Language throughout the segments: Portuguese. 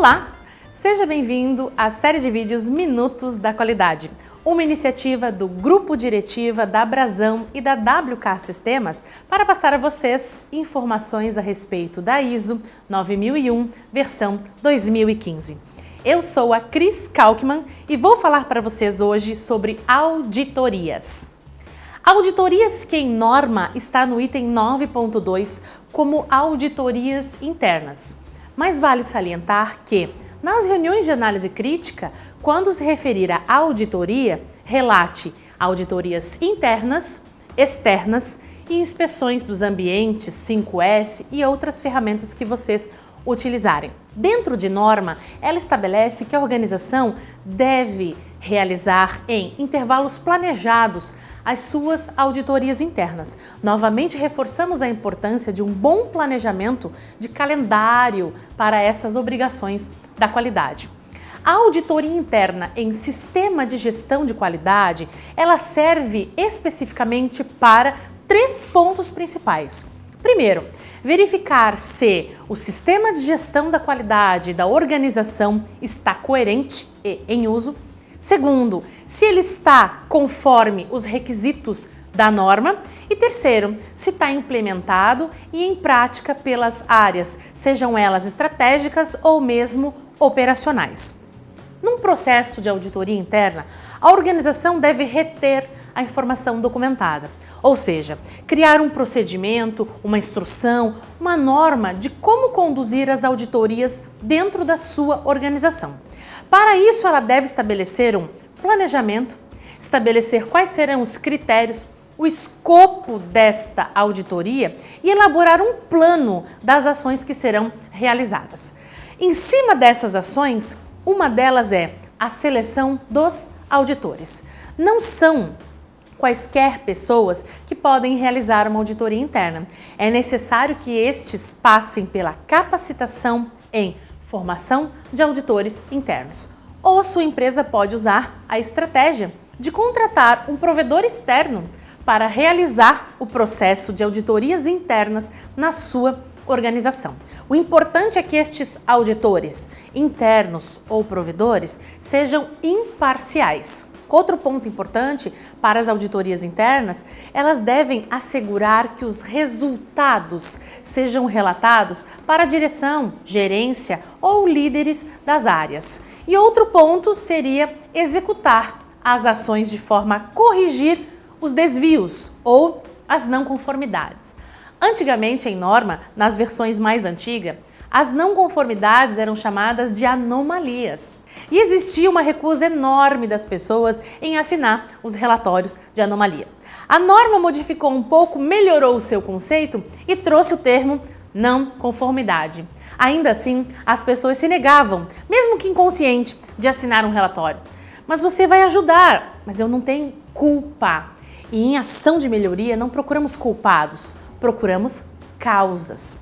Olá! Seja bem-vindo à série de vídeos Minutos da Qualidade, uma iniciativa do Grupo Diretiva da Brasão e da WK Sistemas para passar a vocês informações a respeito da ISO 9001, versão 2015. Eu sou a Cris Kalkman e vou falar para vocês hoje sobre auditorias. Auditorias que em norma está no item 9.2 como auditorias internas. Mas vale salientar que, nas reuniões de análise crítica, quando se referir a auditoria, relate auditorias internas, externas e inspeções dos ambientes 5S e outras ferramentas que vocês utilizarem. Dentro de norma, ela estabelece que a organização deve realizar em intervalos planejados as suas auditorias internas. Novamente reforçamos a importância de um bom planejamento de calendário para essas obrigações da qualidade. A auditoria interna em sistema de gestão de qualidade, ela serve especificamente para 3 pontos principais. Primeiro, verificar se o sistema de gestão da qualidade da organização está coerente e em uso. Segundo, se ele está conforme os requisitos da norma. E terceiro, se está implementado e em prática pelas áreas, sejam elas estratégicas ou mesmo operacionais. Num processo de auditoria interna, a organização deve reter a informação documentada, ou seja, criar um procedimento, uma instrução, uma norma de como conduzir as auditorias dentro da sua organização. Para isso, ela deve estabelecer um planejamento, estabelecer quais serão os critérios, o escopo desta auditoria e elaborar um plano das ações que serão realizadas. Em cima dessas ações, uma delas é a seleção dos auditores. Não são quaisquer pessoas que podem realizar uma auditoria interna. É necessário que estes passem pela capacitação em formação de auditores internos. Ou a sua empresa pode usar a estratégia de contratar um provedor externo para realizar o processo de auditorias internas na sua organização. O importante é que estes auditores internos ou provedores sejam imparciais. Outro ponto importante para as auditorias internas, elas devem assegurar que os resultados sejam relatados para a direção, gerência ou líderes das áreas. E outro ponto seria executar as ações de forma a corrigir os desvios ou as não conformidades. Antigamente, em norma, nas versões mais antigas, as não conformidades eram chamadas de anomalias. E existia uma recusa enorme das pessoas em assinar os relatórios de anomalia. A norma modificou um pouco, melhorou o seu conceito e trouxe o termo não conformidade. Ainda assim, as pessoas se negavam, mesmo que inconsciente, de assinar um relatório. Mas você vai ajudar, mas eu não tenho culpa. E em ação de melhoria não procuramos culpados, procuramos causas.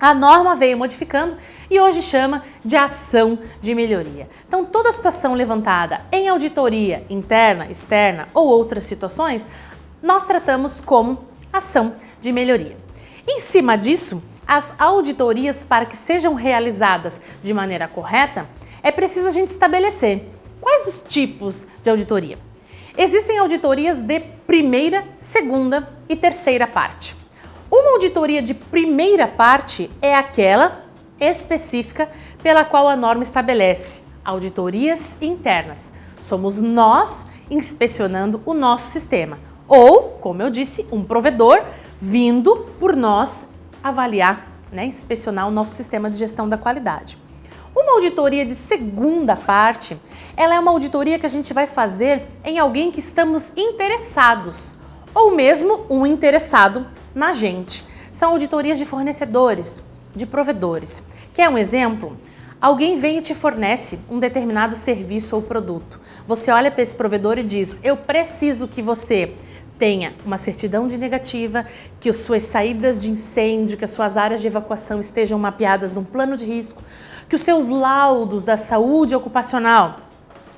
A norma veio modificando e hoje chama de ação de melhoria. Então, toda situação levantada em auditoria interna, externa ou outras situações, nós tratamos como ação de melhoria. Em cima disso, as auditorias, para que sejam realizadas de maneira correta, é preciso a gente estabelecer quais os tipos de auditoria. Existem auditorias de primeira, segunda e terceira parte. Uma auditoria de primeira parte é aquela específica pela qual a norma estabelece auditorias internas. Somos nós inspecionando o nosso sistema. Ou, como eu disse, um provedor vindo por nós avaliar, inspecionar o nosso sistema de gestão da qualidade. Uma auditoria de segunda parte, ela é uma auditoria que a gente vai fazer em alguém que estamos interessados, ou mesmo um interessado na gente. São auditorias de fornecedores, de provedores. Quer um exemplo? Alguém vem e te fornece um determinado serviço ou produto. Você olha para esse provedor e diz: eu preciso que você tenha uma certidão de negativa, que as suas saídas de incêndio, que as suas áreas de evacuação estejam mapeadas num plano de risco, que os seus laudos da saúde ocupacional,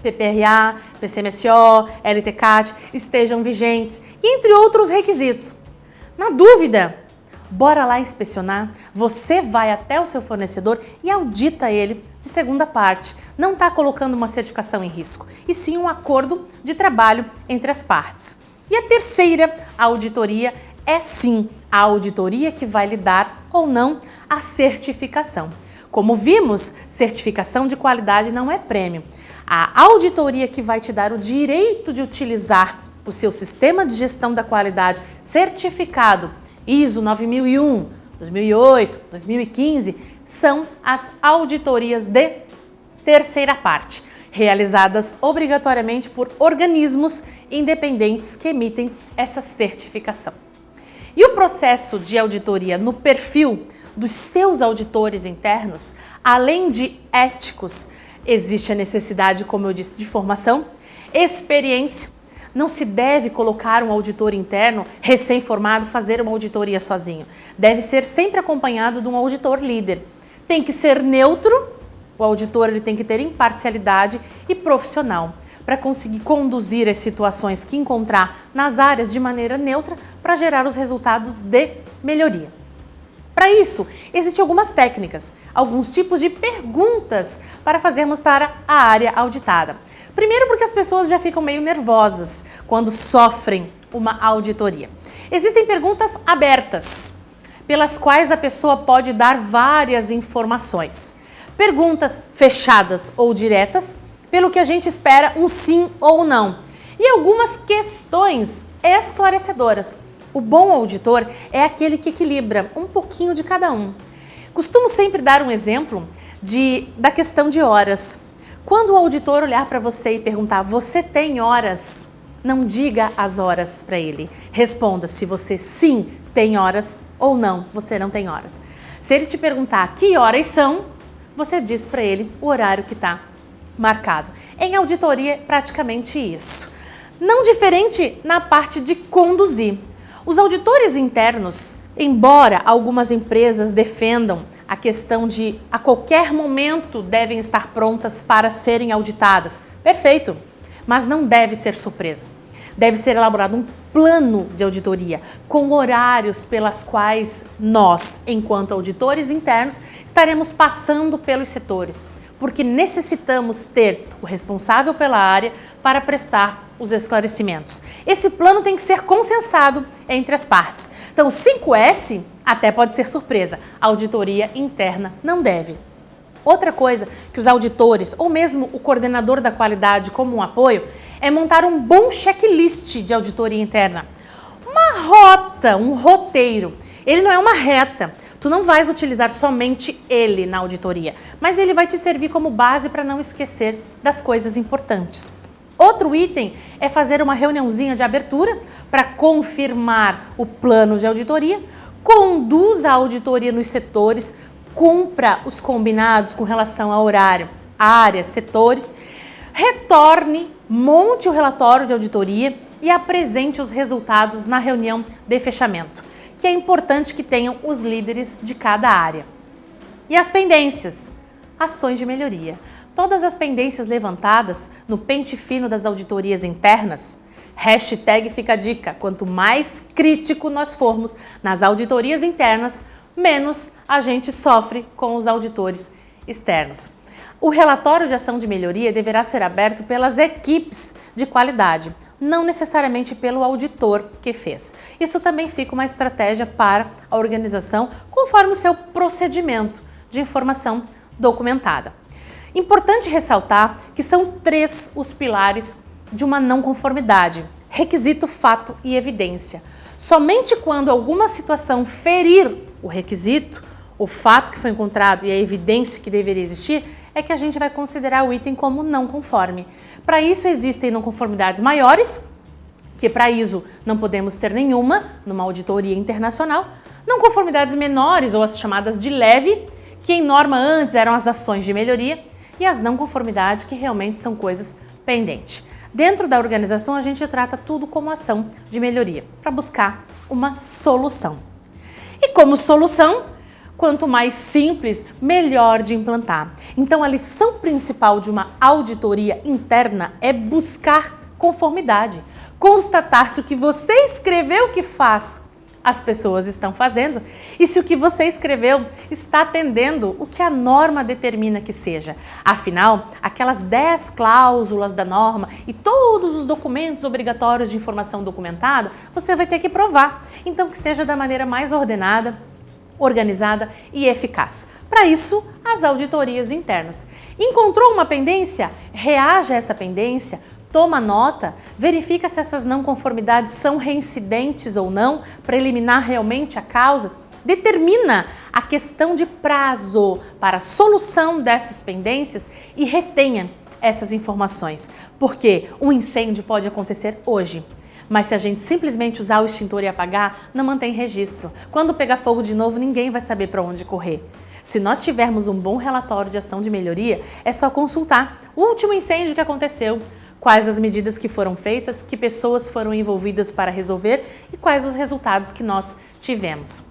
PPRA, PCMSO, LTCAT, estejam vigentes, entre outros requisitos. Na dúvida, Bora lá inspecionar? Você vai até o seu fornecedor e audita ele de segunda parte. Não está colocando uma certificação em risco, e sim um acordo de trabalho entre as partes. E a terceira auditoria é sim a auditoria que vai lhe dar ou não a certificação. Como vimos, certificação de qualidade não é prêmio. A auditoria que vai te dar o direito de utilizar o seu sistema de gestão da qualidade certificado ISO 9001, 2008, 2015, são as auditorias de terceira parte, realizadas obrigatoriamente por organismos independentes que emitem essa certificação. E o processo de auditoria no perfil dos seus auditores internos, além de éticos, existe a necessidade, como eu disse, de formação, experiência. Não se deve colocar um auditor interno recém-formado fazer uma auditoria sozinho. Deve ser sempre acompanhado de um auditor líder. Tem que ser neutro, o auditor ele tem que ter imparcialidade e profissional para conseguir conduzir as situações que encontrar nas áreas de maneira neutra para gerar os resultados de melhoria. Para isso, existem algumas técnicas, alguns tipos de perguntas para fazermos para a área auditada. Primeiro, porque as pessoas já ficam meio nervosas quando sofrem uma auditoria. Existem perguntas abertas, pelas quais a pessoa pode dar várias informações. Perguntas fechadas ou diretas, pelo que a gente espera um sim ou não. E algumas questões esclarecedoras. O bom auditor é aquele que equilibra um pouquinho de cada um. Costumo sempre dar um exemplo da questão de horas. Quando o auditor olhar para você e perguntar, você tem horas? Não diga as horas para ele. Responda se você sim tem horas ou não, você não tem horas. Se ele te perguntar que horas são, você diz para ele o horário que está marcado. Em auditoria é praticamente isso. Não diferente na parte de conduzir. Os auditores internos, embora algumas empresas defendam a questão de a qualquer momento devem estar prontas para serem auditadas, perfeito, mas não deve ser surpresa. Deve ser elaborado um plano de auditoria com horários pelas quais nós, enquanto auditores internos, estaremos passando pelos setores, porque necessitamos ter o responsável pela área para prestar os esclarecimentos. Esse plano tem que ser consensado entre as partes. Então, 5S até pode ser surpresa, a auditoria interna não deve. Outra coisa que os auditores, ou mesmo o coordenador da qualidade como um apoio, é montar um bom checklist de auditoria interna. Uma rota, um roteiro. Ele não é uma reta. Tu não vais utilizar somente ele na auditoria, mas ele vai te servir como base para não esquecer das coisas importantes. Outro item é fazer uma reuniãozinha de abertura para confirmar o plano de auditoria, conduza a auditoria nos setores, cumpra os combinados com relação ao horário, áreas, setores, retorne, monte o relatório de auditoria e apresente os resultados na reunião de fechamento, que é importante que tenham os líderes de cada área. E as pendências? Ações de melhoria. Todas as pendências levantadas no pente fino das auditorias internas, hashtag fica a dica, quanto mais crítico nós formos nas auditorias internas, menos a gente sofre com os auditores externos. O relatório de ação de melhoria deverá ser aberto pelas equipes de qualidade, não necessariamente pelo auditor que fez. Isso também fica uma estratégia para a organização conforme o seu procedimento de informação documentada. Importante ressaltar que são 3 os pilares de uma não conformidade: requisito, fato e evidência. Somente quando alguma situação ferir o requisito, o fato que foi encontrado e a evidência que deveria existir, é que a gente vai considerar o item como não conforme. Para isso existem não conformidades maiores, que para ISO não podemos ter nenhuma numa auditoria internacional, não conformidades menores ou as chamadas de leve, que em norma antes eram as ações de melhoria, e as não conformidades, que realmente são coisas pendentes. Dentro da organização a gente trata tudo como ação de melhoria, para buscar uma solução. E como solução, quanto mais simples, melhor de implantar. Então a lição principal de uma auditoria interna é buscar conformidade, constatar se o que você escreveu que faz as pessoas estão fazendo e se o que você escreveu está atendendo o que a norma determina que seja. Afinal, aquelas 10 cláusulas da norma e todos os documentos obrigatórios de informação documentada, você vai ter que provar. Então, que seja da maneira mais ordenada, organizada e eficaz. Para isso, as auditorias internas. Encontrou uma pendência? Reaja a essa pendência, toma nota, verifica se essas não conformidades são reincidentes ou não, para eliminar realmente a causa, determina a questão de prazo para a solução dessas pendências e retenha essas informações, porque um incêndio pode acontecer hoje. Mas se a gente simplesmente usar o extintor e apagar, não mantém registro. Quando pegar fogo de novo, ninguém vai saber para onde correr. Se nós tivermos um bom relatório de ação de melhoria, é só consultar o último incêndio que aconteceu, quais as medidas que foram feitas, que pessoas foram envolvidas para resolver e quais os resultados que nós tivemos.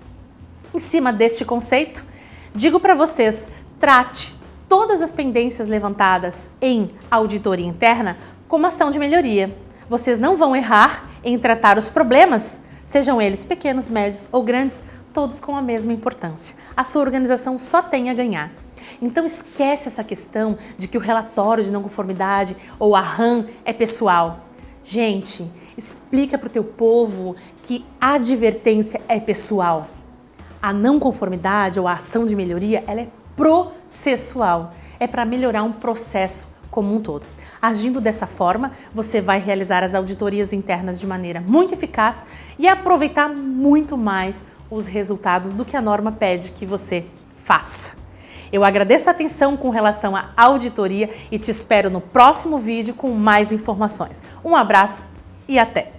Em cima deste conceito, digo para vocês, trate todas as pendências levantadas em auditoria interna como ação de melhoria. Vocês não vão errar em tratar os problemas, sejam eles pequenos, médios ou grandes, todos com a mesma importância. A sua organização só tem a ganhar. Então esquece essa questão de que o relatório de não conformidade ou a RAM é pessoal. Gente, explica para o teu povo que a advertência é pessoal. A não conformidade ou a ação de melhoria, ela é processual. É para melhorar um processo como um todo. Agindo dessa forma, você vai realizar as auditorias internas de maneira muito eficaz e aproveitar muito mais os resultados do que a norma pede que você faça. Eu agradeço a atenção com relação à auditoria e te espero no próximo vídeo com mais informações. Um abraço e até!